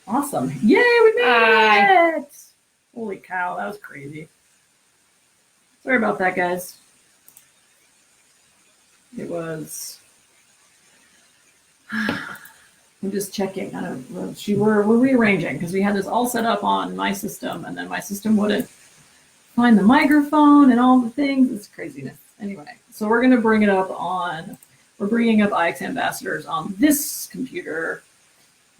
Awesome. Yay, we made it! Holy cow, that was crazy. Sorry about that, guys. It was... I'm just checking. We're rearranging because we had this all set up on my system, and then my system wouldn't find the microphone and all the things. It's craziness. Anyway, so we're going to bring it up on... We're bringing up IX Ambassadors on this computer.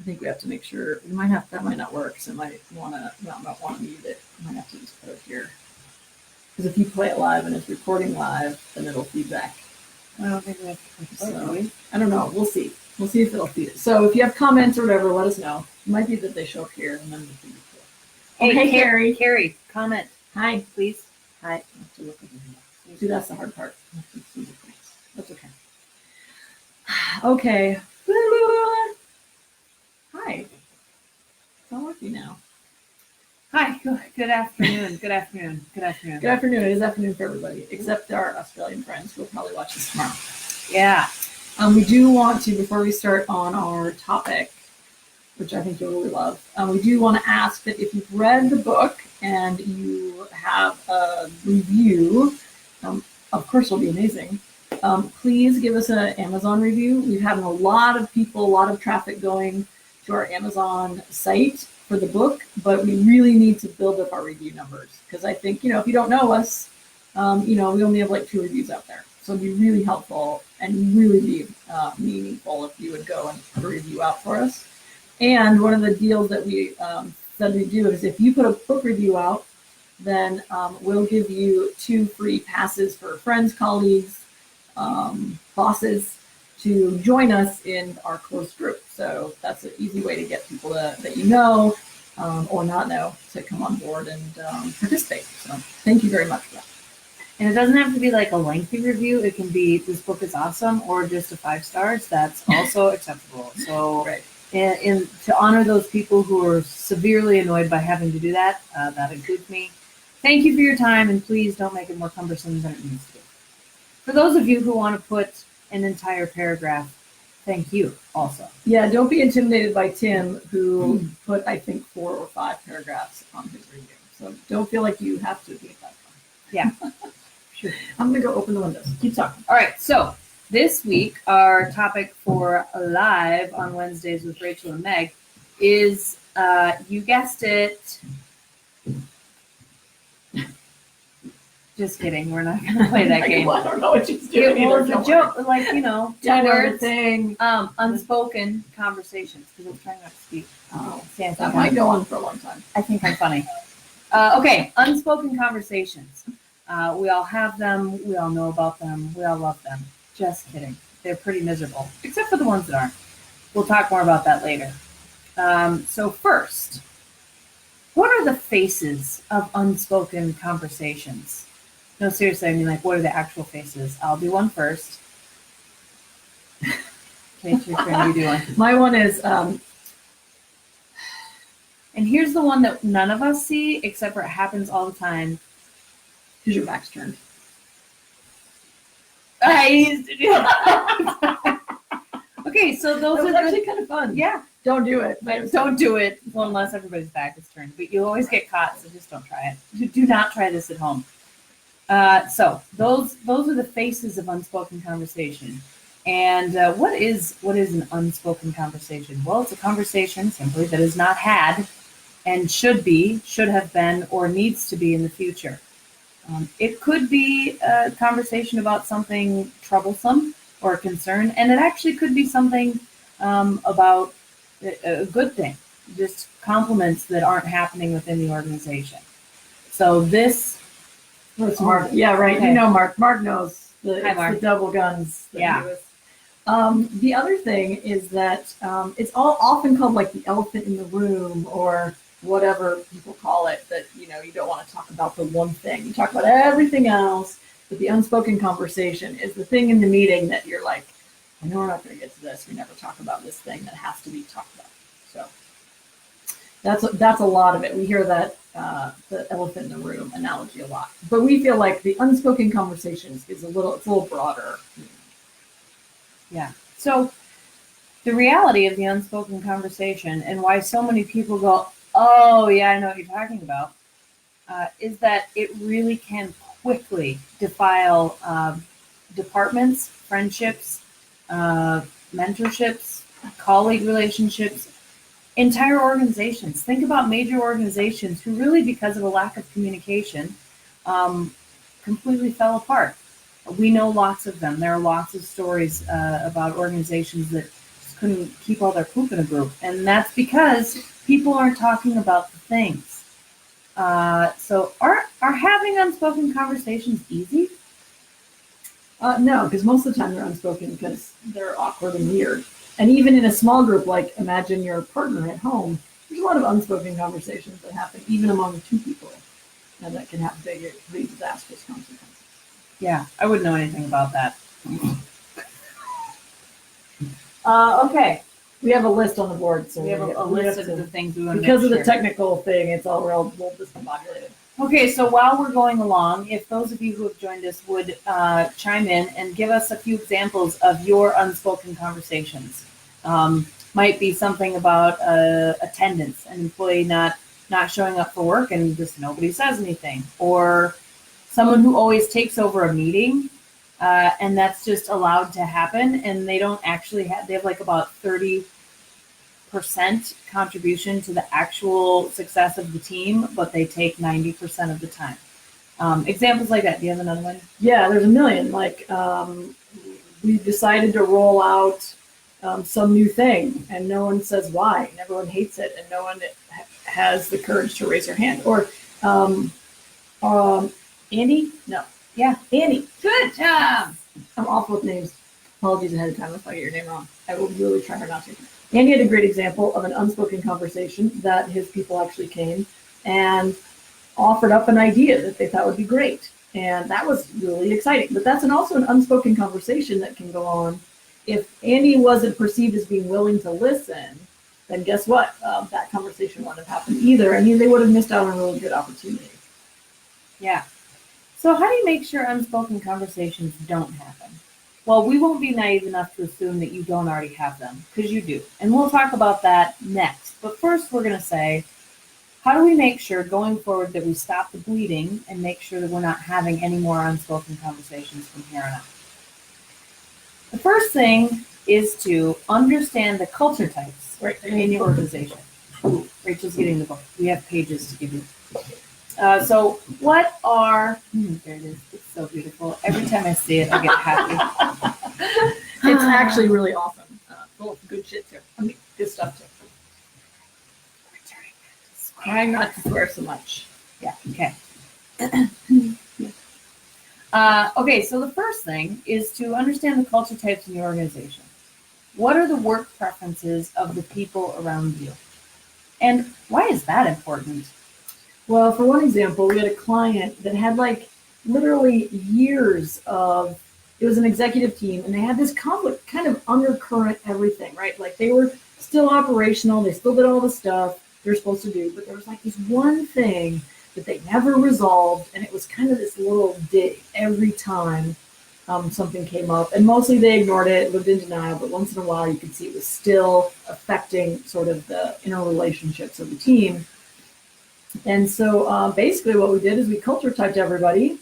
I think we have to make sure that might not work, so I might want to mute it. I might have to just put it here. Because if you play it live and it's recording live, then it'll feedback. I don't think we have to play it, do we? I don't know. We'll see. We'll see if it'll feed it. So if you have comments or whatever, let us know. It might be that they show up here and then we can Hey, okay, Carrie. Carrie, comment. Hi. Please. Hi. I have to look over here. See, that's the hard part. That's okay. Okay. Hi. How are you now? Hi. Good afternoon. Good afternoon. Good afternoon. Good afternoon. It is afternoon for everybody, except our Australian friends who will probably watch this tomorrow. Yeah. We do want to, before we start on our topic, which I think you'll really love, we do want to ask that if you've read the book and you have a review, of course it'll be amazing, please give us an Amazon review. We've had a lot of people, a lot of traffic going to our Amazon site for the book, but we really need to build up our review numbers because I think, if you don't know us, we only have like 2 reviews out there. So it'd be really helpful and really be meaningful if you would go and put a review out for us. And one of the deals that we said we do is if you put a book review out, then we'll give you 2 free passes for friends, colleagues, bosses to join us in our closed group. So that's an easy way to get people that you know or not know to come on board and participate. So thank you very much for that. And it doesn't have to be like a lengthy review. It can be, this book is awesome, or just a 5 stars. That's also acceptable. So right. To honor those people who are severely annoyed by having to do that, that includes me. Thank you for your time, and please don't make it more cumbersome than it needs to be. For those of you who want to put an entire paragraph, thank you also. Yeah, don't be intimidated by Tim, who put, I think, 4 or 5 paragraphs on his review. So don't feel like you have to be that far. Yeah. Sure. I'm going to go open the windows. Keep talking. All right. So this week, our topic for Live on Wednesdays with Rachel and Meg is, you guessed it. Just kidding. We're not going to play that game. I don't know what she's doing. It was a joke, like, 2 words. Thing. Unspoken conversations, because I'm trying not to speak. That might go on for a long time. I think I'm funny. Okay, unspoken conversations. We all have them. We all know about them. We all love them. Just kidding. They're pretty miserable, except for the ones that aren't. We'll talk more about that later. So first, what are the faces of unspoken conversations? No, seriously, I mean, like, what are the actual faces? I'll do one first. Okay, it's your turn. You do one. My one is... And here's the one that none of us see, except for it happens all the time. Because your back's turned. I used to do that. Okay, so those are actually kind of fun. Yeah. Don't do it. Don't do it unless everybody's back is turned. But you always get caught, so just don't try it. Do not try this at home. So those are the faces of unspoken conversation. And what is an unspoken conversation? Well, it's a conversation simply that is not had and should have been, or needs to be in the future. It could be a conversation about something troublesome or a concern, and it actually could be something about a good thing, just compliments that aren't happening within the organization. So this... What's Mark? Yeah, right. Okay. You know Mark. Mark knows Mark. The double guns. Yeah. The other thing is that it's all often called like the elephant in the room or whatever people call it, that, you don't want to talk about the one thing. You talk about everything else, but the unspoken conversation is the thing in the meeting that you're like, I know we're not going to get to this. We never talk about this thing that has to be talked about. So that's a lot of it. We hear that the elephant in the room analogy a lot, but we feel like the unspoken conversations is a little broader. Yeah. So The reality of the unspoken conversation and why so many people go, oh, yeah, I know what you're talking about, is that it really can quickly defile departments, friendships, mentorships, colleague relationships, entire organizations. Think about major organizations who really, because of a lack of communication, completely fell apart. We know lots of them. There are lots of stories about organizations that just couldn't keep all their poop in a group. And that's because people aren't talking about the things. So are having unspoken conversations easy? No, because most of the time they're unspoken because they're awkward and weird. And even in a small group, like imagine your partner at home, there's a lot of unspoken conversations that happen even among two people, and that can have big, pretty disastrous consequences. Yeah, I wouldn't know anything about that. Okay, we have a list on the board, so We have a list of the things we want to because make of the sure. technical thing, it's all real discombobulated. Okay, so while we're going along, if those of you who have joined us would chime in and give us a few examples of your unspoken conversations. Might be something about attendance, an employee not showing up for work and just nobody says anything, or someone who always takes over a meeting and that's just allowed to happen, and they don't actually they have like about 30% contribution to the actual success of the team, but they take 90% of the time. Examples like that. Do you have another one? Yeah, there's a million. Like we decided to roll out some new thing, and no one says why, and everyone hates it, and no one has the courage to raise their hand. Or Andy? No. Yeah, Andy. Good job. I'm awful with names. Apologies ahead of time if I get your name wrong. I will really try hard not to. Andy had a great example of an unspoken conversation that his people actually came and offered up an idea that they thought would be great. And that was really exciting. But that's also an unspoken conversation that can go on. If Andy wasn't perceived as being willing to listen, then guess what? That conversation wouldn't have happened either. I mean, they would have missed out on a really good opportunity. Yeah. So how do you make sure unspoken conversations don't happen? Well, we won't be naive enough to assume that you don't already have them, because you do. And we'll talk about that next. But first, we're going to say, how do we make sure going forward that we stop the bleeding and make sure that we're not having any more unspoken conversations from here on out? The first thing is to understand the culture types in your organization. Ooh, Rachel's getting the book. We have pages to give you. So what are, there it is, it's so beautiful. Every time I see it, I get happy. It's actually really awesome. Full of good shit too. I mean, good stuff too. Trying not to swear so much. Yeah, okay. Okay, so the first thing is to understand the culture types in your organization. What are the work preferences of the people around you? And why is that important? Well, for one example, we had a client that had like literally years of, it was an executive team, and they had this conflict kind of undercurrent everything, right? Like they were still operational, they still did all the stuff they're supposed to do, but there was like this one thing that they never resolved, and it was kind of this little dig every time something came up, and mostly they ignored it, lived in denial, but once in a while you could see it was still affecting sort of the inner relationships of the team. And so basically what we did is we culture typed everybody.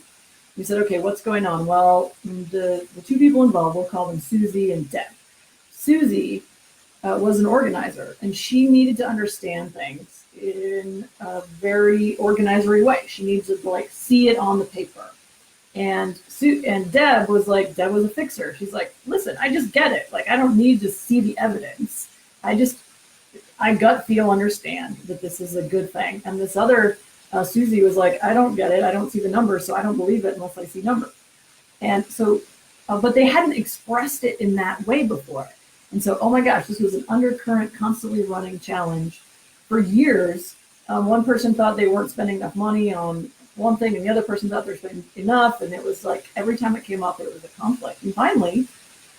We said, okay, what's going on? Well, the two people involved, we'll call them Susie and Deb. Susie was an organizer, and she needed to understand things in a very organizery way. She needs to like see it on the paper. And Deb was a fixer. She's like, listen, I just get it. Like, I don't need to see the evidence. I gut feel understand that this is a good thing. And this other Susie was like, I don't get it. I don't see the numbers, so I don't believe it unless I see numbers. And so, but they hadn't expressed it in that way before. And so, oh my gosh, this was an undercurrent, constantly running challenge for years. One person thought they weren't spending enough money on one thing, and the other person thought they're spending enough. And it was like every time it came up, it was a conflict. And finally,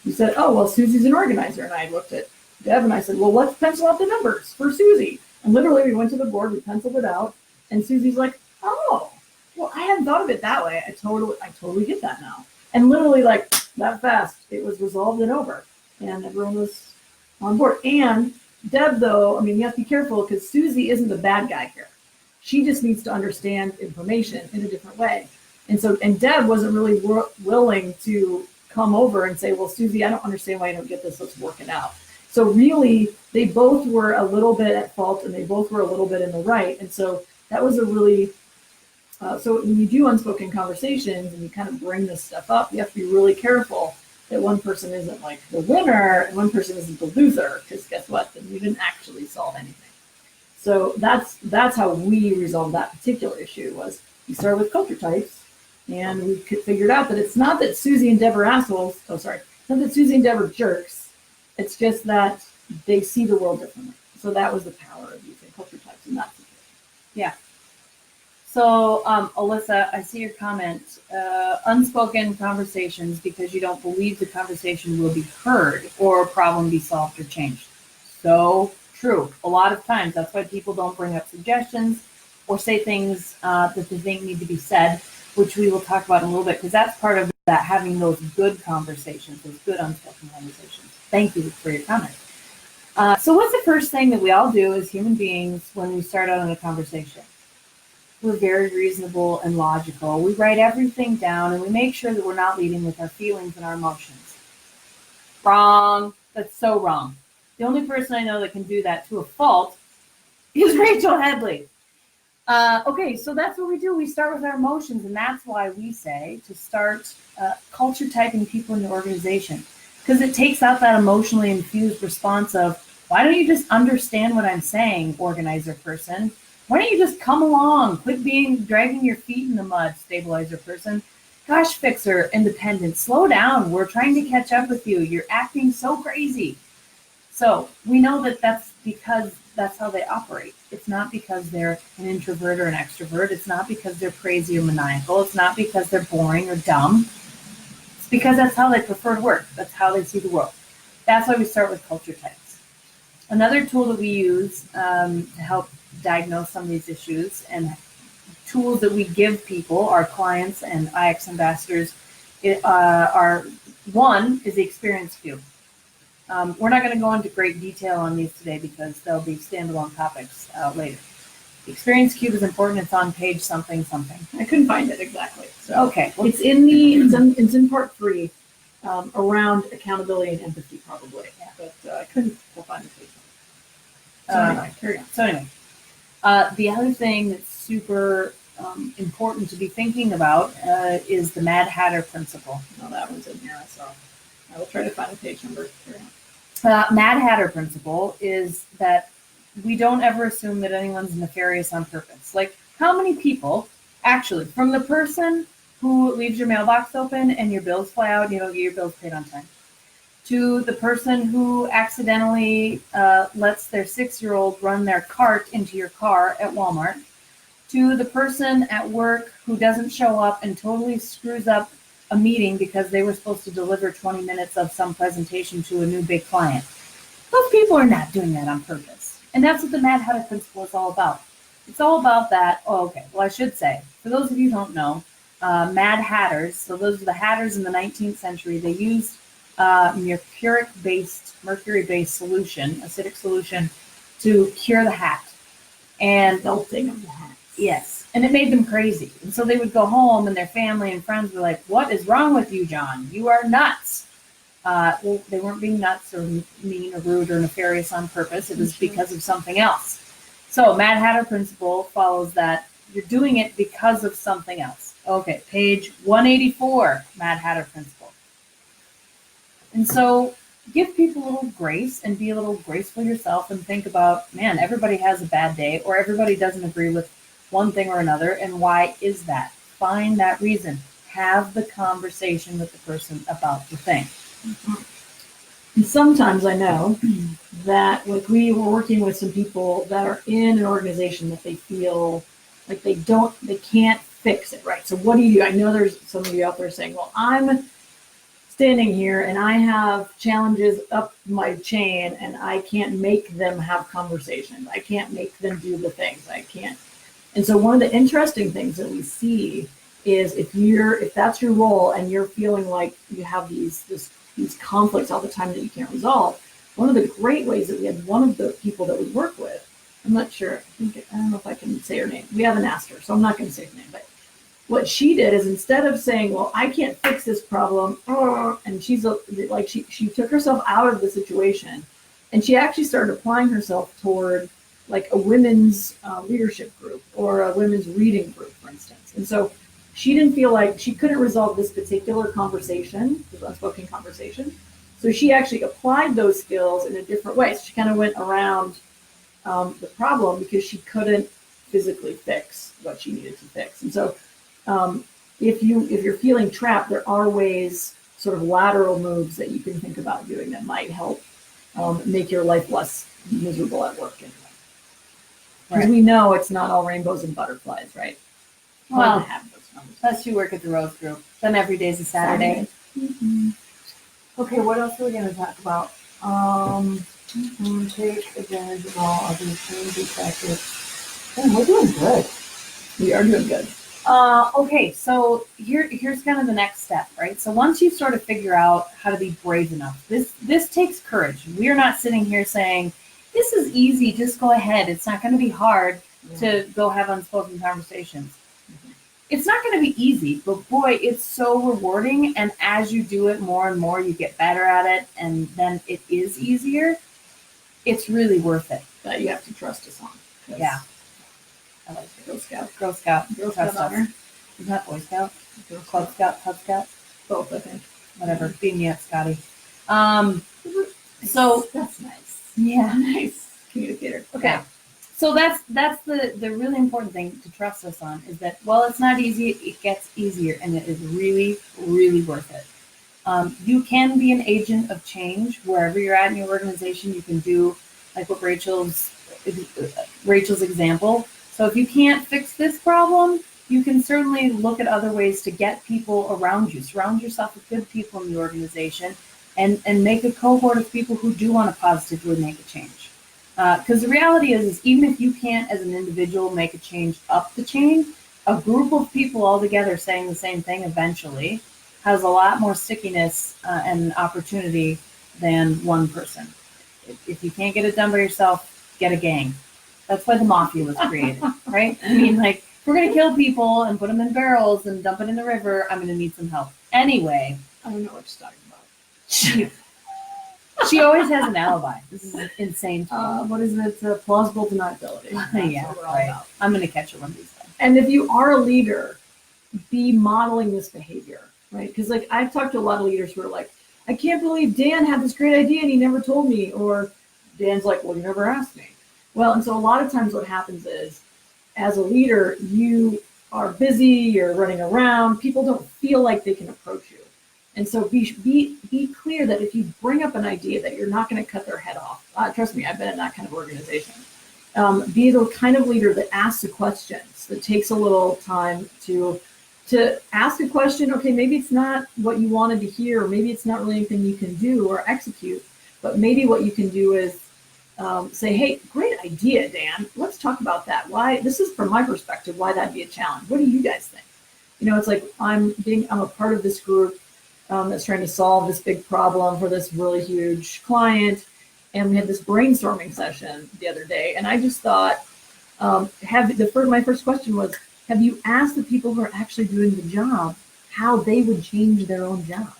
we said, oh, well, Susie's an organizer. And I looked at Deb and I said, well, let's pencil out the numbers for Susie. And literally we went to the board, we penciled it out, and Susie's like, oh, well, I hadn't thought of it that way. I totally get that now. And literally like that fast, it was resolved and over. And everyone was on board. And Deb, though, I mean, you have to be careful because Susie isn't the bad guy here. She just needs to understand information in a different way. And Deb wasn't really willing to come over and say, well, Susie, I don't understand why you don't get this. Let's work it out. So really, they both were a little bit at fault and they both were a little bit in the right. And so that was a really, so when you do unspoken conversations and you kind of bring this stuff up, you have to be really careful that one person isn't like the winner and one person isn't the loser, because guess what? Then you didn't actually solve anything. So that's how we resolved that particular issue. Was we started with culture types, and we figured out that it's not that Susie and Deb are assholes. Oh, sorry, it's not that Susie and Deb are jerks. It's just that they see the world differently. So that was the power of using culture types in that situation. Yeah. So, Alyssa, I see your comment. Unspoken conversations because you don't believe the conversation will be heard or a problem be solved or changed. So true. A lot of times, that's why people don't bring up suggestions or say things that they think need to be said, which we will talk about in a little bit, because that's part of that, having those good conversations, those good unspoken conversations. Thank you for your comment. So what's the first thing that we all do as human beings when we start out in a conversation? We're very reasonable and logical. We write everything down and we make sure that we're not leading with our feelings and our emotions. Wrong. That's so wrong. The only person I know that can do that to a fault is Rachel Headley. Okay, so that's what we do. We start with our emotions, and that's why we say to start culture typing people in your organization, because it takes out that emotionally infused response of, why don't you just understand what I'm saying, organizer person? Why don't you just come along? Quit dragging your feet in the mud, stabilizer person. Gosh, fixer, independent, slow down. We're trying to catch up with you. You're acting so crazy. So we know that that's because that's how they operate. It's not because they're an introvert or an extrovert. It's not because they're crazy or maniacal. It's not because they're boring or dumb. It's because that's how they prefer to work. That's how they see the world. That's why we start with culture types. Another tool that we use to help diagnose some of these issues, and tools that we give people, our clients and IX ambassadors, one is the experience cube. We're not going to go into great detail on these today because they'll be standalone topics later. The experience cube is important. It's on page something. I couldn't find it exactly. So okay, well, it's in part 3, around accountability and empathy probably. Yeah. But I couldn't find the page. So anyway, carry on. So anyway, the other thing that's super important to be thinking about is the Mad Hatter principle. No, that one's in here. I saw. I will try to find a page number. Mad Hatter principle is that we don't ever assume that anyone's nefarious on purpose. Like, how many people, actually, from the person who leaves your mailbox open and your bills fly out, you don't get your bills paid on time, to the person who accidentally lets their 6-year-old run their cart into your car at Walmart, to the person at work who doesn't show up and totally screws up a meeting because they were supposed to deliver 20 minutes of some presentation to a new big client. Those people are not doing that on purpose. And that's what the Mad Hatter principle is all about. It's all about that. Oh, okay. Well, I should say, for those of you who don't know, Mad Hatters, so those are the Hatters in the 19th century, they used mercury-based solution, acidic solution, to cure the hat. And melting of the hats. Yes. And it made them crazy. And so they would go home and their family and friends were like, what is wrong with you, John? You are nuts. Well, they weren't being nuts or mean or rude or nefarious on purpose. It was because of something else. So Mad Hatter principle follows that you're doing it because of something else. Okay, page 184, Mad Hatter principle. And so give people a little grace and be a little graceful yourself and think about, man, everybody has a bad day or everybody doesn't agree with one thing or another, and why is that? Find that reason. Have the conversation with the person about the thing. Mm-hmm. And sometimes I know that, like, we were working with some people that are in an organization that they feel like they can't fix it, right? So what do you do? I know there's some of you out there saying, well, I'm standing here and I have challenges up my chain and I can't make them have conversations. I can't make them do the things. I can't. And so one of the interesting things that we see is if that's your role and you're feeling like you have these conflicts all the time that you can't resolve, one of the great ways that we had one of the people that we work with, I'm not sure, I don't know if I can say her name. We haven't asked her, so I'm not going to say her name. But what she did is instead of saying, well, I can't fix this problem, and she took herself out of the situation, and she actually started applying herself toward like a women's leadership group or a women's reading group, for instance. And so she didn't feel like she couldn't resolve this particular conversation, this unspoken conversation. So she actually applied those skills in a different way. So she kind of went around the problem because she couldn't physically fix what she needed to fix. And so if you're feeling trapped, there are ways, sort of lateral moves that you can think about doing that might help make your life less miserable at work anyway. Because Right. we know it's not all rainbows and butterflies, right? Well, to have those conversations. plus you work at the Rose Group. Then every day's a Saturday. Mm-hmm. Okay, what else are we going to talk about? Take advantage of all other change effective. We're doing good. We are doing good. Okay, so here's kind of the next step, right? So once you sort of figure out how to be brave enough, this takes courage. We are not sitting here saying, this is easy, just go ahead. It's not going to be hard to go have unspoken conversations. It's not going to be easy, but boy, it's so rewarding. And as you do it more and more, you get better at it, and then it is easier. It's really worth it. That you have to trust us on. Yeah. I like it. Girl Scout. Girl Scout. Girl Scout honor. Is that Boy Scout? Girl Club Scout? Cub Scout? Both, I think. Whatever. Beam me up, Scotty. So that's nice. yeah. Nice communicator. Okay. Yeah. So that's the really important thing to trust us on is that, well, it's not easy, it gets easier, and it is really, really worth it. You can be an agent of change wherever you're at in your organization. You can do like what Rachel's example. So if you can't fix this problem, you can certainly look at other ways to get people around you. Surround yourself with good people in the organization and make a cohort of people who do want to positively make a change. Because the reality is even if you can't as an individual make a change up the chain, a group of people all together saying the same thing eventually has a lot more stickiness and opportunity than one person. If you can't get it done by yourself, get a gang. That's why the mafia was created, right? I mean, like, if we're going to kill people and put them in barrels and dump it in the river, I'm going to need some help. Anyway. I don't know what you're talking about. She always has an alibi. This is insane. What is it? Plausible deniability. Yeah, right. I'm going to catch her one of these days. And if you are a leader, be modeling this behavior, right? Because like I've talked to a lot of leaders who are like, I can't believe Dan had this great idea and he never told me. Or Dan's like, well, you never asked me. Well, and so a lot of times what happens is, as a leader, you are busy, you're running around, people don't feel like they can approach you. And so be clear that if you bring up an idea that you're not going to cut their head off. Trust me, I've been in that kind of organization. Be the kind of leader that asks the questions, that takes a little time to ask a question. Okay, maybe it's not what you wanted to hear, or maybe it's not really anything you can do or execute, but maybe what you can do is say, hey, great idea, Dan. Let's talk about that. Why? This is from my perspective, why that'd be a challenge. What do you guys think? You know, it's like I'm a part of this group that's trying to solve this big problem for this really huge client. And we had this brainstorming session the other day. And I just thought, my first question was, have you asked the people who are actually doing the job how they would change their own job?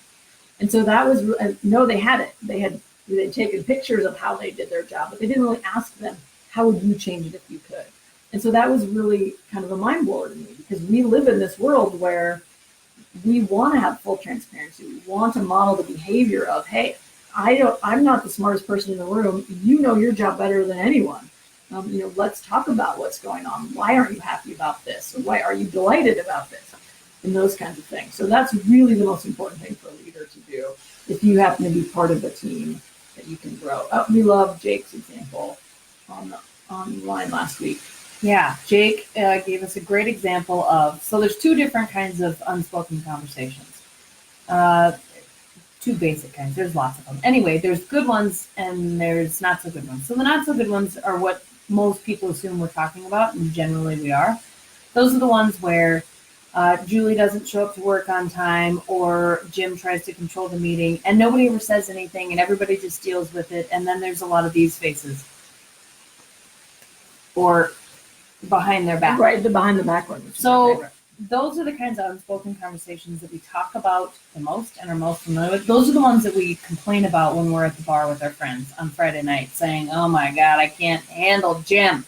And so that was, no, they hadn't. They'd taken pictures of how they did their job, but they didn't really ask them, how would you change it if you could? And so that was really kind of a mind blower to me, because we live in this world where we want to have full transparency. We want to model the behavior of, hey, I'm not the smartest person in the room. You know your job better than anyone. Let's talk about what's going on. Why aren't you happy about this? Or why are you delighted about this? And those kinds of things. So that's really the most important thing for a leader to do if you happen to be part of the team that you can grow. We love Jake's example online last week. Yeah, Jake gave us a great example of, so there's two different kinds of unspoken conversations. Two basic kinds, there's lots of them. Anyway, there's good ones and there's not so good ones. So the not so good ones are what most people assume we're talking about, and generally we are. Those are the ones where Julie doesn't show up to work on time, or Jim tries to control the meeting, and nobody ever says anything, and everybody just deals with it. And then there's a lot of these faces, or behind their back. Right, the behind the back one. So those are the kinds of unspoken conversations that we talk about the most and are most familiar with. Those are the ones that we complain about when we're at the bar with our friends on Friday night, saying, "Oh my God, I can't handle Jim."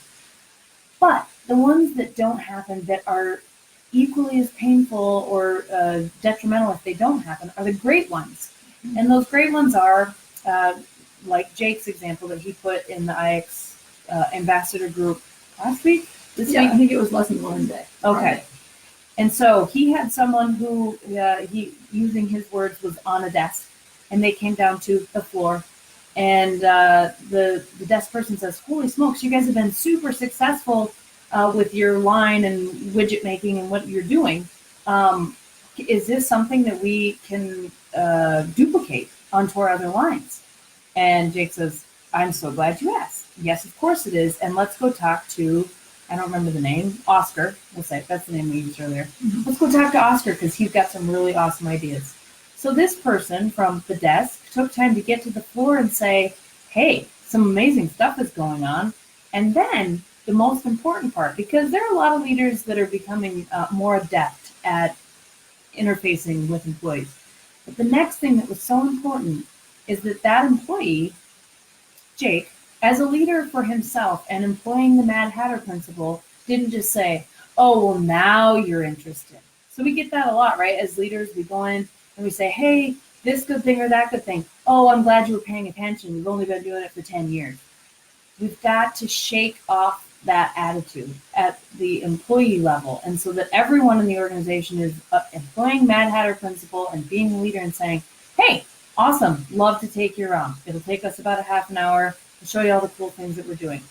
But the ones that don't happen, that are equally as painful or detrimental if they don't happen, are the great ones. And those great ones are, like Jake's example that he put in the IX ambassador group last week? This week? I think it was lesson learned day. Okay. Right. And so he had someone who, he, using his words, was on a desk, and they came down to the floor. And the desk person says, "Holy smokes, you guys have been super successful with your line and widget making and what you're doing. Is this something that we can duplicate onto our other lines?" And Jake says, "I'm so glad you asked. Yes, of course it is. And let's go talk to," I don't remember the name, Oscar. We'll say that's the name we used earlier. Mm-hmm. "Let's go talk to Oscar because he's got some really awesome ideas." So this person from the desk took time to get to the floor and say, "Hey, some amazing stuff is going on." And then the most important part, because there are a lot of leaders that are becoming more adept at interfacing with employees. But the next thing that was so important is that employee, Jake, as a leader for himself and employing the Mad Hatter principle, didn't just say, "Oh, well, now you're interested." So we get that a lot, right? As leaders, we go in and we say, "Hey, this good thing or that good thing. Oh, I'm glad you were paying attention. We've only been doing it for 10 years. We've got to shake off that attitude at the employee level, and so that everyone in the organization is employing Mad Hatter principle and being a leader and saying, "Hey, awesome, love to take you around. It'll take us about a half an hour to show you all the cool things that we're doing."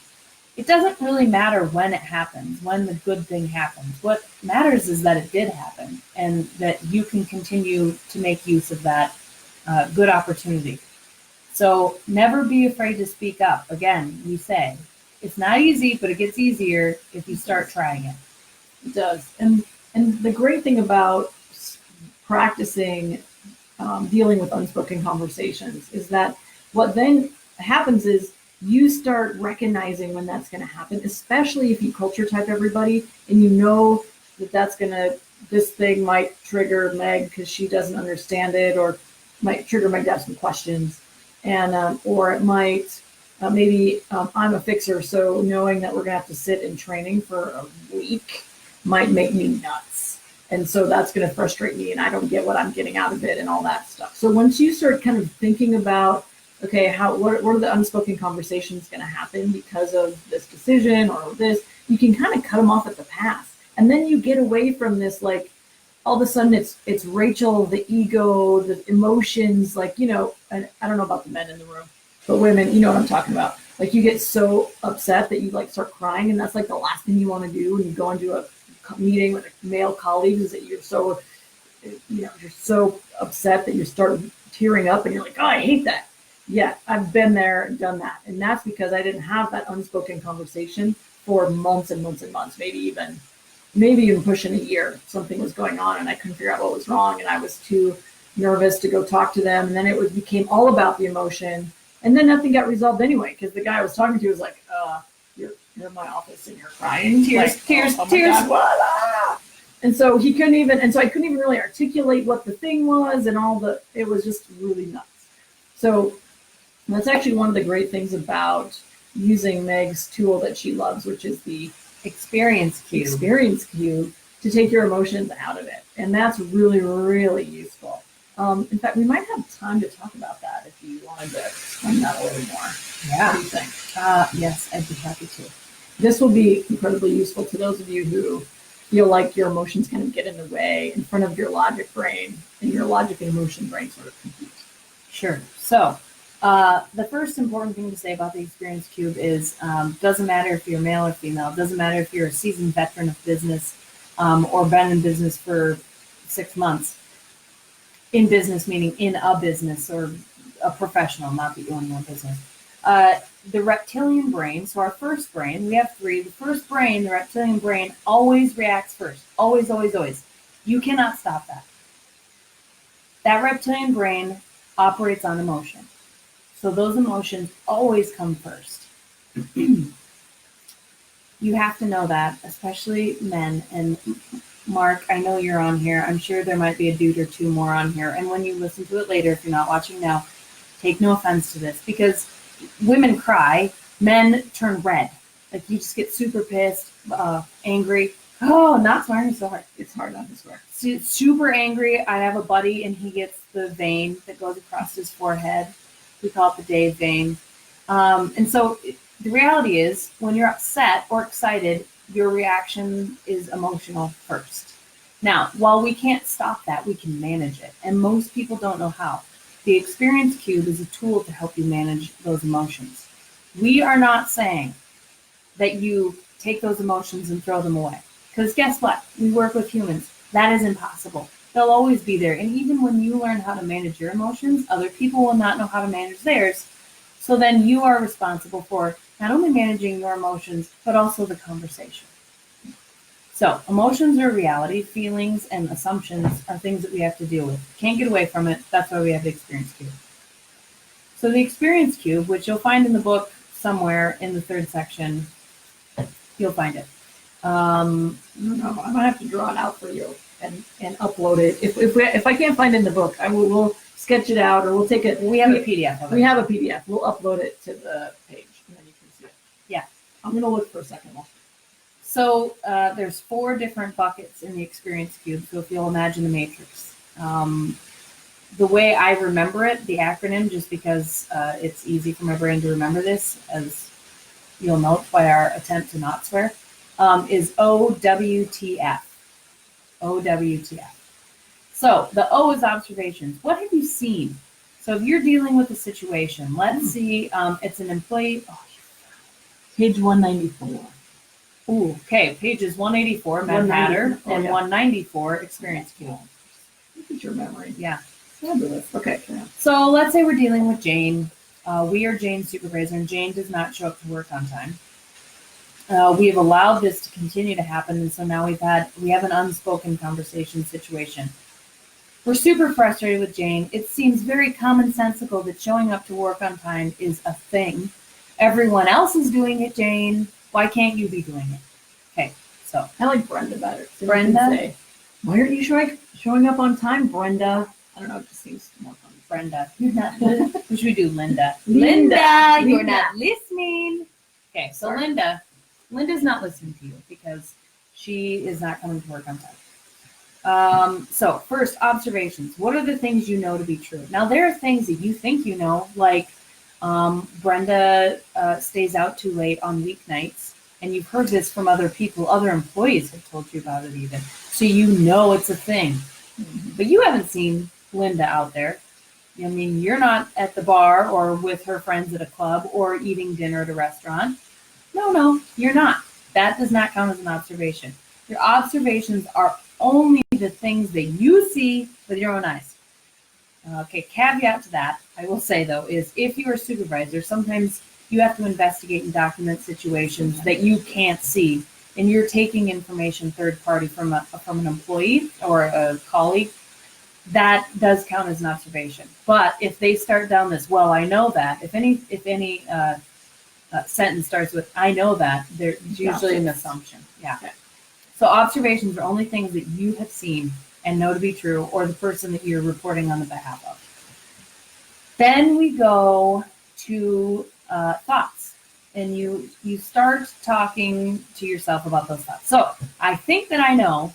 It doesn't really matter when it happens, when the good thing happens. What matters is that it did happen and that you can continue to make use of that good opportunity. So never be afraid to speak up. Again, we say, it's not easy, but it gets easier if you start trying it. It does. And the great thing about practicing dealing with unspoken conversations is that what then happens is you start recognizing when that's going to happen, especially if you culture type everybody and you know that this thing might trigger Meg because she doesn't understand it, or might trigger Meg to have some questions, and or it might maybe I'm a fixer, so knowing that we're gonna have to sit in training for a week might make me nuts, and so that's gonna frustrate me, and I don't get what I'm getting out of it and all that stuff. So once you start kind of thinking about, okay, what are the unspoken conversations going to happen because of this decision or this, you can kind of cut them off at the pass, and then you get away from this, like, all of a sudden it's Rachel, the ego, the emotions, like, and I don't know about the men in the room, but women, you know what I'm talking about. Like, you get so upset that you like start crying, and that's like the last thing you want to do when you go into a meeting with a male colleague, is that you're so upset that you start tearing up and you're like, "Oh, I hate that." Yeah, I've been there and done that. And that's because I didn't have that unspoken conversation for months and months and months, maybe even pushing a year. Something was going on and I couldn't figure out what was wrong, and I was too nervous to go talk to them. And then it became all about the emotion. And then nothing got resolved anyway, because the guy I was talking to was like, you're in my office and you're crying. Tears. God, and so I couldn't even really articulate what the thing was, and it was just really nuts. So that's actually one of the great things about using Meg's tool that she loves, which is the experience cube, to take your emotions out of it. And that's really, really useful. In fact, we might have time to talk about that if you wanted to explain that a little more. Yeah. What do you think? Yes, I'd be happy to. This will be incredibly useful to those of you who feel like your emotions kind of get in the way in front of your logic brain, and your logic and emotion brain sort of compete. Sure. So the first important thing to say about the experience cube is, doesn't matter if you're male or female, doesn't matter if you're a seasoned veteran of business or been in business for 6 months. In business, meaning in a business or a professional, not that you own your own business. The reptilian brain, so our first brain, we have 3. The first brain, the reptilian brain, always reacts first. Always, always, always. You cannot stop that. That reptilian brain operates on emotion. So those emotions always come first. You have to know that, especially men. And Mark, I know you're on here. I'm sure there might be a dude or two more on here. And when you listen to it later, if you're not watching now, take no offense to this, because women cry, men turn red. Like you just get super pissed, angry. Oh, not swearing so hard. It's hard not to swear. Super angry. I have a buddy, and he gets the vein that goes across his forehead. We call it the Dave vein. And so the reality is, when you're upset or excited, your reaction is emotional first. Now, while we can't stop that, we can manage it. And most people don't know how. The experience cube is a tool to help you manage those emotions. We are not saying that you take those emotions and throw them away. Because guess what? We work with humans. That is impossible. They'll always be there. And even when you learn how to manage your emotions, other people will not know how to manage theirs. So then you are responsible for not only managing your emotions, but also the conversation. So emotions are reality. Feelings and assumptions are things that we have to deal with. Can't get away from it. That's why we have the experience cube. So the experience cube, which you'll find in the book somewhere in the 3rd section, you'll find it. I don't know. I might have to draw it out for you and upload it. If I can't find it in the book, we'll sketch it out, or we'll take it. We have a PDF of it. We have a PDF. We'll upload it to the page, and then you can see it. Yeah. I'm gonna look for a second one. So there's 4 different buckets in the experience cube. So if you'll imagine the matrix, the way I remember it, the acronym, just because it's easy for my brain to remember this, as you'll note by our attempt to not swear, is OWTF. OWTF. So the O is observations. What have you seen? So if you're dealing with a situation, let's see, it's an employee. Oh, page 194. Ooh, okay, pages 184, Mad Matter, and 194, Experience Cube. Look at your memory. Yeah. Fabulous. Okay. Yeah. So let's say we're dealing with Jane. We are Jane's supervisor, and Jane does not show up to work on time. We have allowed this to continue to happen, and so now we have an unspoken conversation situation. We're super frustrated with Jane. It seems very commonsensical that showing up to work on time is a thing. Everyone else is doing it, Jane. Why can't you be doing it? Okay, so. I like Brenda better. So Brenda? Why aren't you showing up on time, Brenda? I don't know, it just seems more fun. Brenda. What should we do, Linda? Linda, you're not listening. Okay, so Sorry. Linda's not listening to you because she is not coming to work on time. So first, observations. What are the things you know to be true? Now, there are things that you think you know, like Brenda stays out too late on weeknights, and you've heard this from other people. Other employees have told you about it even. So you know it's a thing. Mm-hmm. But you haven't seen Linda out there. I mean, you're not at the bar or with her friends at a club or eating dinner at a restaurant. No, you're not. That does not count as an observation. Your observations are only the things that you see with your own eyes. Okay, caveat to that, I will say though, is if you're a supervisor, sometimes you have to investigate and document situations that you can't see, and you're taking information third party from an employee or a colleague. That does count as an observation. But if they start down this, well, I know that. If any sentence starts with "I know that," there's usually an assumption. Yeah. Okay. So observations are only things that you have seen and know to be true, or the person that you're reporting on the behalf of. Then we go to thoughts, and you start talking to yourself about those thoughts. So I think that I know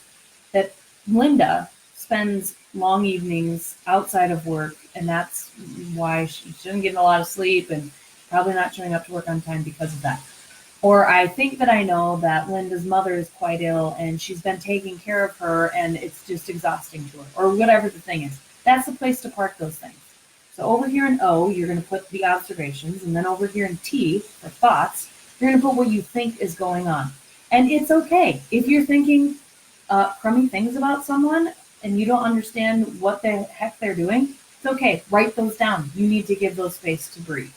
that Linda spends long evenings outside of work, and that's why she shouldn't get a lot of sleep and probably not showing up to work on time because of that. Or I think that I know that Linda's mother is quite ill and she's been taking care of her and it's just exhausting to her, or whatever the thing is. That's the place to park those things. So over here in O, you're going to put the observations, and then over here in T, for thoughts, you're going to put what you think is going on. And it's okay. If you're thinking crummy things about someone and you don't understand what the heck they're doing, it's okay. Write those down. You need to give those space to breathe.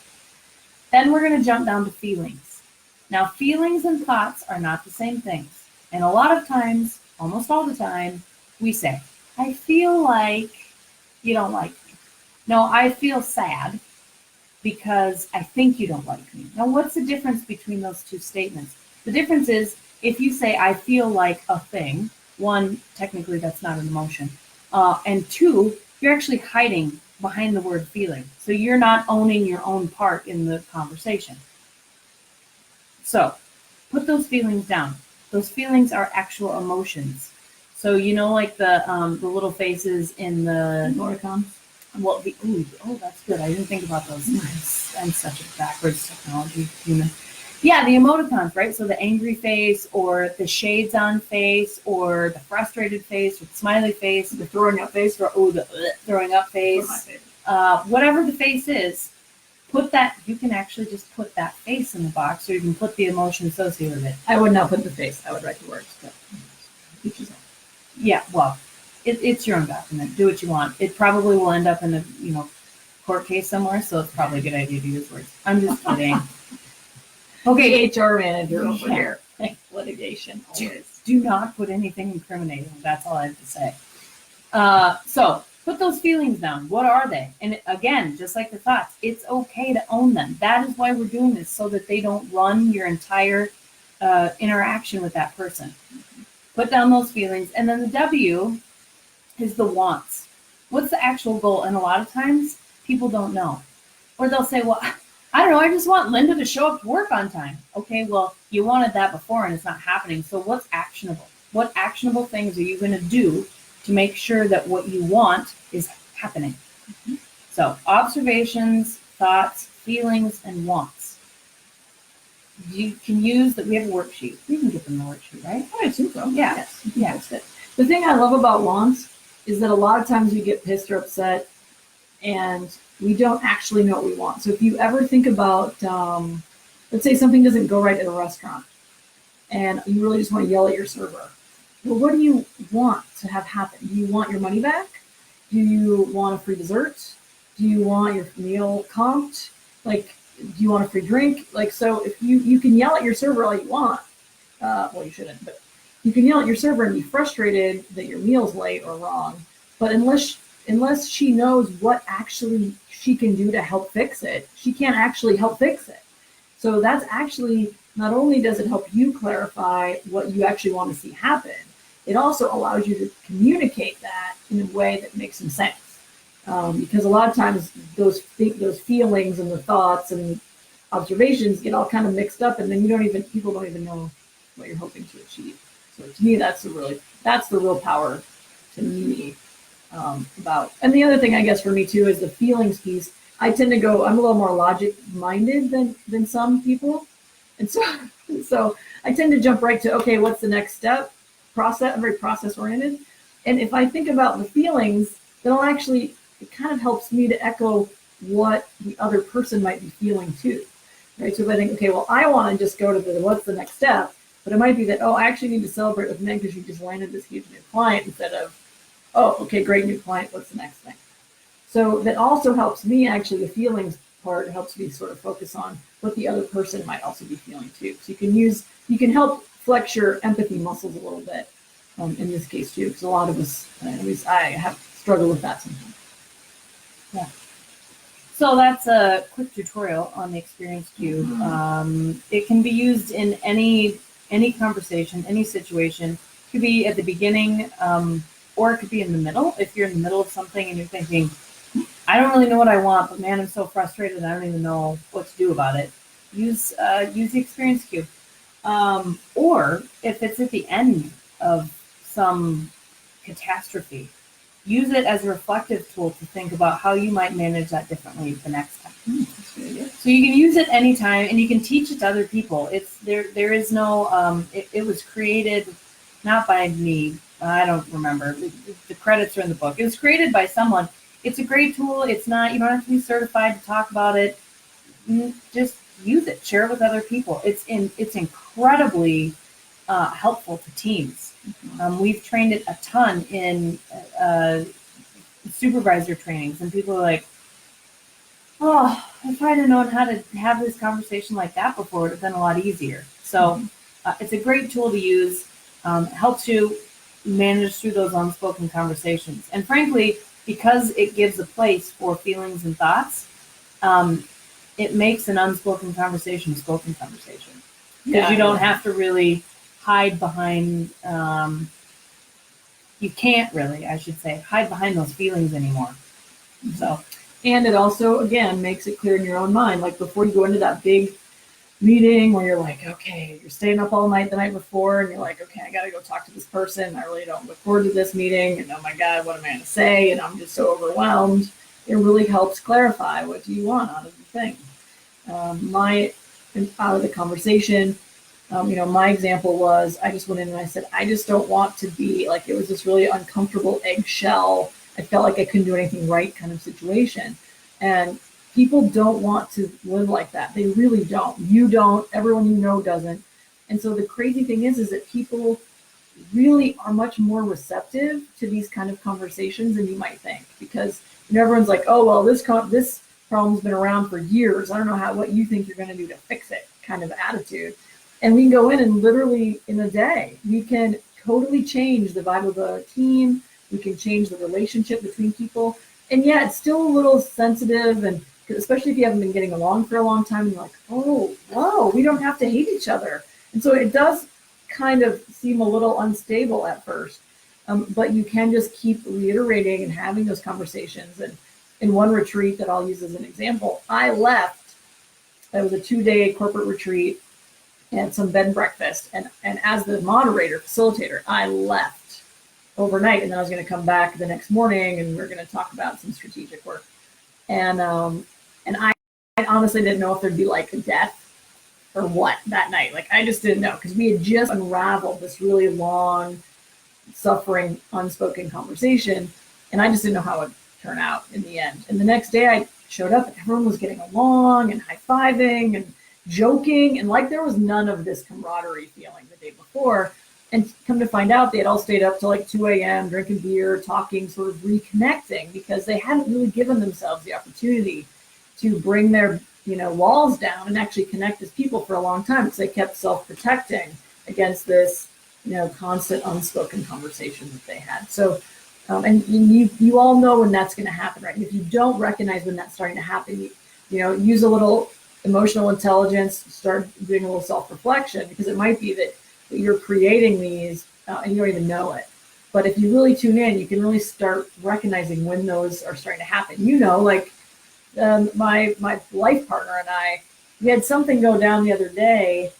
Then we're going to jump down to feelings. Now, feelings and thoughts are not the same things. And a lot of times, almost all the time, we say, I feel like you don't like me. No, I feel sad because I think you don't like me. Now, what's the difference between those two statements? The difference is if you say, I feel like a thing, one, technically that's not an emotion. And two, you're actually hiding behind the word feeling. So you're not owning your own part in the conversation. So put those feelings down. Those feelings are actual emotions. So like the little faces in the Emoticons. well, that's good. I didn't think about those. I'm such a backwards technology human. Yeah, the emoticons, right? So the angry face, or the shades on face, or the frustrated face, or the smiley face, The throwing up face. or the throwing up face, whatever the face is. You can actually just put that face in the box, or you can put the emotion associated with it. I would not put the face. I would write the words. But Yeah, well, it's your own document. Do what you want. It probably will end up in a court case somewhere, so it's probably a good idea to use words. I'm just kidding. Okay, HR manager over here. Litigation. Do not put anything incriminating. That's all I have to say. So put those feelings down. What are they? And again, just like the thoughts, it's okay to own them. That is why we're doing this, so that they don't run your entire interaction with that person. Put down those feelings. And then the W is the wants. What's the actual goal? And a lot of times people don't know. Or they'll say, well, I don't know, I just want Linda to show up to work on time. Okay, well, you wanted that before and it's not happening. So what's actionable? What actionable things are you going to do to make sure that what you want is happening? Mm-hmm. So observations, thoughts, feelings, and wants. You can use that. We have a worksheet. You can give them the worksheet, right? I assume so. Yeah. Yes. Yeah. The thing I love about wants is that a lot of times we get pissed or upset and we don't actually know what we want. So if you ever think about, let's say something doesn't go right at a restaurant and you really just want to yell at your server. Well, what do you want to have happen? Do you want your money back? Do you want a free dessert? Do you want your meal comped? Like, do you want a free drink? Like, so if you can yell at your server all you want, well, you shouldn't, but you can yell at your server and be frustrated that your meal's late or wrong. But unless she knows what actually she can do to help fix it, she can't actually help fix it. So that's actually, not only does it help you clarify what you actually want to see happen, it also allows you to communicate that in a way that makes some sense. Because a lot of times those feelings and the thoughts and observations get all kind of mixed up, and then people don't even know what you're hoping to achieve. So to me, that's the real power to me about. And the other thing, I guess, for me too, is the feelings piece. I'm a little more logic minded than some people, and so I tend to jump right to, okay, what's the next step? I'm very process oriented, and if I think about the feelings, then it kind of helps me to echo what the other person might be feeling too, right? So if I think, okay, well, I want to just go to what's the next step, but it might be that, I actually need to celebrate with Meg because she just landed this huge new client, instead of, oh, okay, great new client, what's the next thing? So that also helps me, actually, the feelings part helps me sort of focus on what the other person might also be feeling too. So you can help flex your empathy muscles a little bit in this case too, because a lot of us, at least I have struggled with that sometimes. Yeah. So that's a quick tutorial on the experience cube. It can be used in any conversation, any situation. It could be at the beginning, or it could be in the middle. If you're in the middle of something and you're thinking, I don't really know what I want, but man, I'm so frustrated, I don't even know what to do about it. Use the experience cube. Or if it's at the end of some catastrophe, use it as a reflective tool to think about how you might manage that differently the next time. So you can use it anytime, and you can teach it to other people. There is no, it was created not by me. I don't remember. The credits are in the book. It was created by someone. It's a great tool. It's not, you don't have to be certified to talk about it. Just use it. Share it with other people. It's incredibly helpful to teams. We've trained it a ton in supervisor trainings, and people are like, oh, if I'd have known how to have this conversation like that before, it would have been a lot easier. So it's a great tool to use. Helps you manage through those unspoken conversations. And frankly, because it gives a place for feelings and thoughts, it makes an unspoken conversation a spoken conversation. Because you don't have to really hide behind, you can't really, I should say, hide behind those feelings anymore. So, and it also, again, makes it clear in your own mind. Like before you go into that big meeting where you're like, okay, you're staying up all night the night before, and you're like, okay, I got to go talk to this person. I really don't look forward to this meeting. And oh my God, what am I going to say? And I'm just so overwhelmed. It really helps clarify, what do you want out of the thing? Out of the conversation, my example was, I just went in and I said, I just don't want to be like, it was this really uncomfortable eggshell. I felt like I couldn't do anything right kind of situation. And people don't want to live like that. They really don't. You don't. Everyone you know doesn't. And so the crazy thing is that people really are much more receptive to these kind of conversations than you might think, because everyone's like, oh well, this problem's been around for years. I don't know what you think you're going to do to fix it, kind of attitude. And we can go in and literally in a day, we can totally change the vibe of the team. We can change the relationship between people. And yeah, it's still a little sensitive, and especially if you haven't been getting along for a long time, you're like, oh, whoa, we don't have to hate each other. And so it does kind of seem a little unstable at first, but you can just keep reiterating and having those conversations. And in one retreat that I'll use as an example, I left. It was a 2-day corporate retreat and some bed and breakfast. And as the moderator, facilitator, I left overnight, and then I was going to come back the next morning, and we are going to talk about some strategic work. And I honestly didn't know if there'd be like a death or what that night. Like I just didn't know, because we had just unraveled this really long, suffering, unspoken conversation, and I just didn't know how it would turn out in the end. And the next day I showed up and everyone was getting along and high-fiving and joking, and like there was none of this camaraderie feeling the day before. And come to find out, they had all stayed up till like 2 a.m. drinking beer, talking, sort of reconnecting, because they hadn't really given themselves the opportunity to bring their walls down and actually connect as people for a long time, because they kept self-protecting against this constant unspoken conversation that they had. So and you all know when that's going to happen, right? And if you don't recognize when that's starting to happen, use a little emotional intelligence, start doing a little self-reflection, because it might be that you're creating these and you don't even know it. But if you really tune in, you can really start recognizing when those are starting to happen. Like my life partner and I, we had something go down the other day.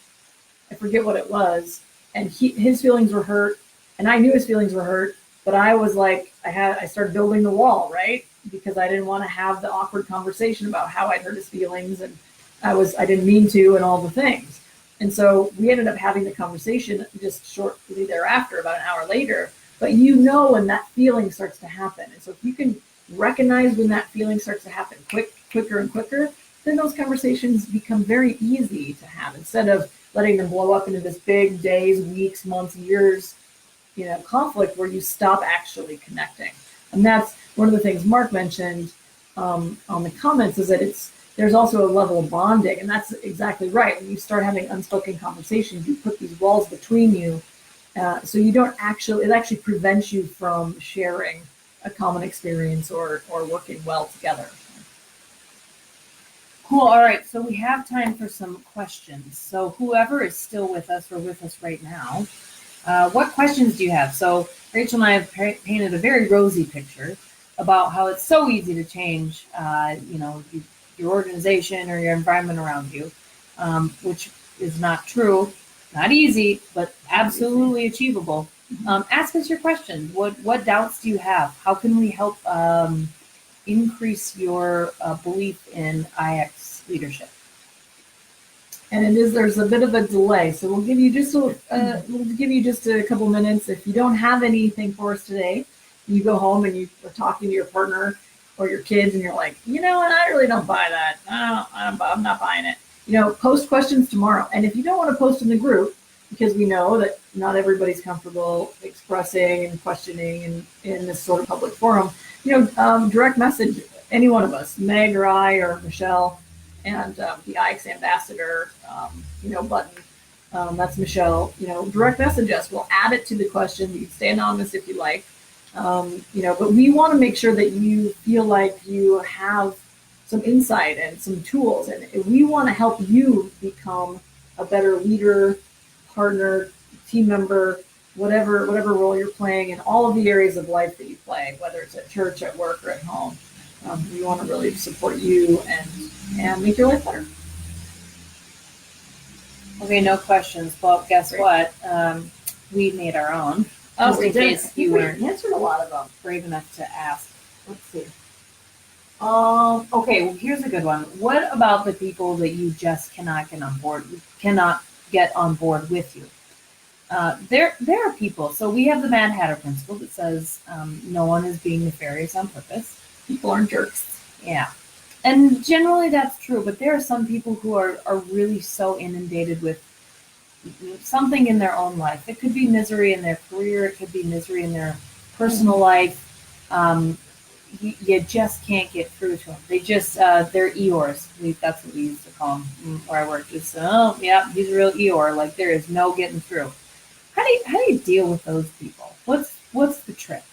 I forget what it was, and his feelings were hurt, and I knew his feelings were hurt. But I was like, I started building the wall, right? Because I didn't want to have the awkward conversation about how I'd hurt his feelings, and I didn't mean to, and all the things. And so we ended up having the conversation just shortly thereafter, about an hour later. But when that feeling starts to happen. And so if you can recognize when that feeling starts to happen quicker and quicker, then those conversations become very easy to have, instead of letting them blow up into this big days, weeks, months, years, conflict where you stop actually connecting. And that's one of the things Mark mentioned on the comments, is that there's also a level of bonding, and that's exactly right. When you start having unspoken conversations, you put these walls between you, so you don't it actually prevents you from sharing a common experience or working well together. Cool. All right. So we have time for some questions. So whoever is still with us or with us right now, what questions do you have? So Rachel and I have painted a very rosy picture about how it's so easy to change, your organization or your environment around you, which is not true, not easy, but absolutely achievable. Ask us your questions. What doubts do you have? How can we help increase your belief in IX leadership? And there's a bit of a delay, so we'll give you just a couple minutes. If you don't have anything for us today, you go home and you are talking to your partner or your kids, and you're like, I really don't buy that. I'm not buying it. Post questions tomorrow. And if you don't want to post in the group, because we know that not everybody's comfortable expressing and questioning in this sort of public forum, direct message any one of us, Meg or I or Michelle, and the IX ambassador, button. That's Michelle. Direct message us. We'll add it to the question. You can stay anonymous if you like. But we want to make sure that you feel like you have some insight and some tools, and we want to help you become a better leader, partner, team member, whatever role you're playing in all of the areas of life that you play, whether it's at church, at work, or at home. We want to really support you and make your life better. Okay, no questions. Well, guess what? We made our own. Oh, we did. You weren't answered a lot of them. brave enough to ask. Let's see. Okay, well, here's a good one. What about the people that you just cannot get on board with you? There are people. So we have the Mad Hatter principle that says no one is being nefarious on purpose. People aren't jerks. Yeah. And generally that's true, but there are some people who are really so inundated with something in their own life. It could be misery in their career. It could be misery in their personal life. You just can't get through to them. They just, they're Eeyores. That's what we used to call them where I worked. Just, oh, yeah, he's a real Eeyore. Like there is no getting through. How do you deal with those people? What's the trick?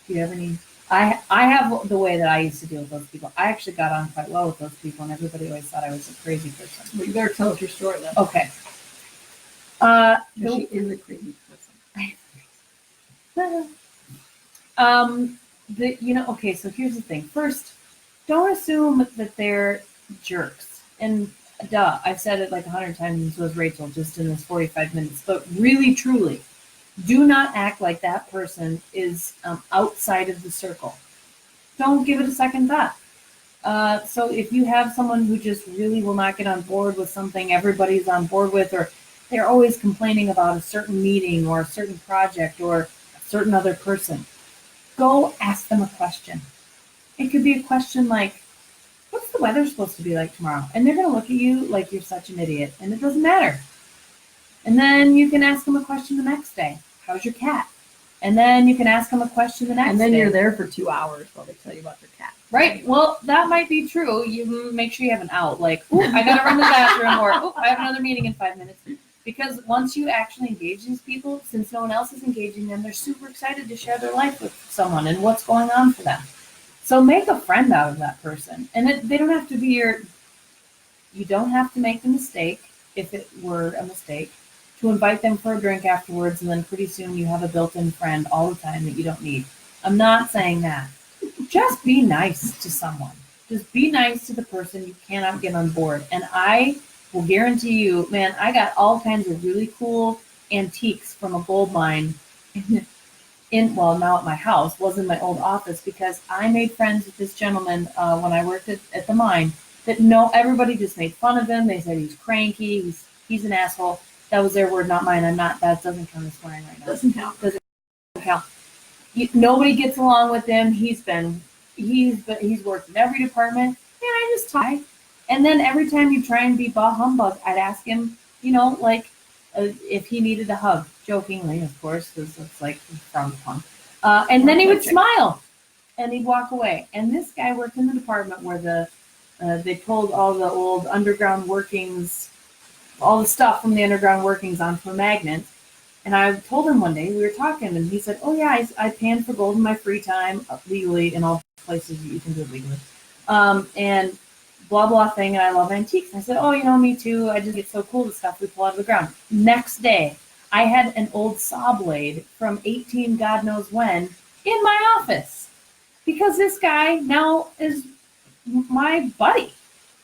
Do you have any? I have the way that I used to deal with those people. I actually got on quite well with those people, and everybody always thought I was a crazy person. Well, you better tell us your story then. Okay. She is a crazy person. Okay, so here's the thing. First, don't assume that they're jerks. And duh, I've said it like 100 times, and so has Rachel, just in this 45 minutes. But really, truly, do not act like that person is outside of the circle. Don't give it a second thought. So if you have someone who just really will not get on board with something everybody's on board with, or they're always complaining about a certain meeting or a certain project or a certain other person, go ask them a question. It could be a question like, what's the weather supposed to be like tomorrow? And they're going to look at you like you're such an idiot, and it doesn't matter. And then you can ask them a question the next day. How's your cat? And then you can ask them a question the next day. And then you're there for 2 hours while they tell you about their cat. Right. Well, that might be true. You make sure you have an out. Like, oh, I got to run to the bathroom, or oh, I have another meeting in 5 minutes. Because once you actually engage these people, since no one else is engaging them, they're super excited to share their life with someone and what's going on for them. So make a friend out of that person. And they don't have to be you don't have to make the mistake, if it were a mistake, to invite them for a drink afterwards, and then pretty soon you have a built-in friend all the time that you don't need. I'm not saying that. Just be nice to someone. Just be nice to the person you cannot get on board. And I will guarantee you, man, I got all kinds of really cool antiques from a gold mine now at my house, was in my old office, because I made friends with this gentleman when I worked at the mine that everybody just made fun of him. They said he's cranky, he's an asshole. That was their word, not mine. That doesn't count as swearing right now. Doesn't count. Nobody gets along with him. He's worked in every department. And I just talk. And then every time you try and be bah humbug, I'd ask him, if he needed a hug, jokingly, of course, because it's like frowned upon. And then he would smile, and he'd walk away. And this guy worked in the department where they pulled all the old underground workings, all the stuff from the underground workings onto a magnet. And I told him one day, we were talking, and he said, oh yeah, I pan for gold in my free time, legally, in all places you can do it legally. And blah, blah thing, and I love antiques. And I said, oh, me too. I just get so cool, the stuff we pull out of the ground. Next day, I had an old saw blade from 18 God knows when in my office, because this guy now is my buddy.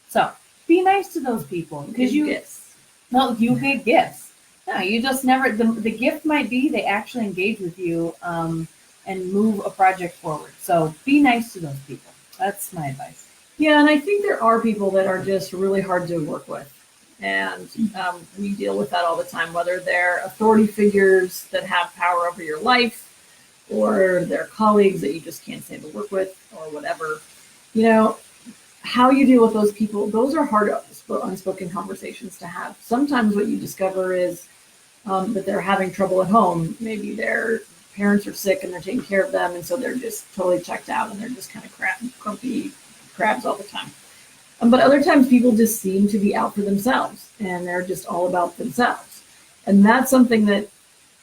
So be nice to those people, because you get gifts. No, you just never, the gift might be they actually engage with you and move a project forward. So be nice to those people. That's my advice. Yeah, and I think there are people that are just really hard to work with. And we deal with that all the time, whether they're authority figures that have power over your life, or they're colleagues that you just can't stand to work with, or whatever. How you deal with those people, those are hard unspoken conversations to have. Sometimes what you discover is that they're having trouble at home. Maybe their parents are sick and they're taking care of them, and so they're just totally checked out, and they're just kind of grumpy crabs all the time. But other times people just seem to be out for themselves and they're just all about themselves. And that's something that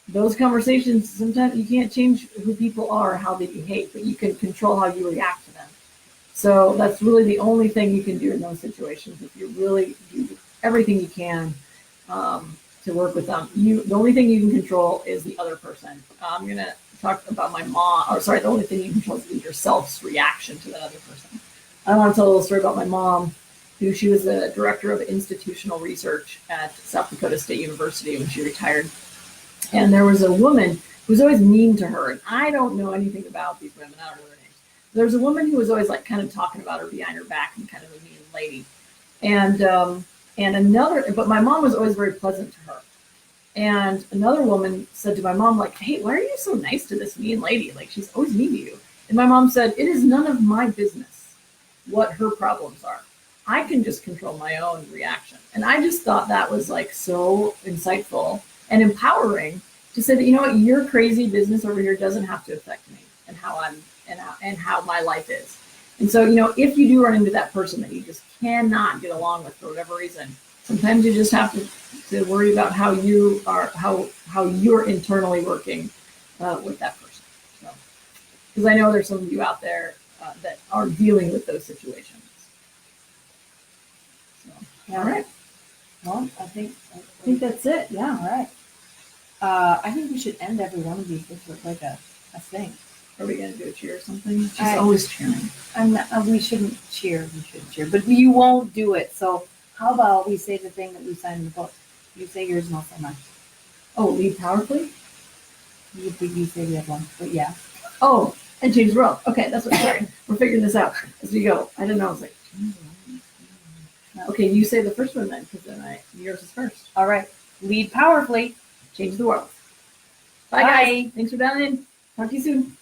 those conversations, sometimes you can't change who people are, how they behave, but you can control how you react to them. So that's really the only thing you can do in those situations. If you really do everything you can to work with them, the only thing you can control is the other person. I'm going to talk about my mom, or sorry, the only thing you can control is yourself's reaction to that other person. I want to tell a little story about my mom, who she was the director of institutional research at South Dakota State University when she retired. And there was a woman who was always mean to her. And I don't know anything about these women. I don't know their names. There was a woman who was always like kind of talking about her behind her back and kind of a mean lady. But my mom was always very pleasant to her. And another woman said to my mom, like, hey, why are you so nice to this mean lady? Like, she's always mean to you. And my mom said, it is none of my business what her problems are. I can just control my own reaction. And I just thought that was like so insightful and empowering to say that, you know what, your crazy business over here doesn't have to affect me and how I'm and how my life is. And so, you know, if you do run into that person that you just cannot get along with for whatever reason, sometimes you just have to worry about how you are, how you're internally working with that person. So, because I know there's some of you out there that are dealing with those situations. So, all right. Well, I think that's it. Yeah. All right. I think we should end every one of these with like a thing. Are we going to do a cheer or something? She's always cheering. We shouldn't cheer. We shouldn't cheer. But you won't do it. So how about we say the thing that we signed in the book? You say yours and I'll say mine. Oh, lead powerfully? You say the other one. But yeah. Oh, and change the world. Okay, that's what. Sorry, we're figuring this out as we go. I didn't know. I was like, okay, you say the first one then, because then yours is first. All right. Lead powerfully. Change the world. Bye, guys. Thanks for dialing in. Talk to you soon.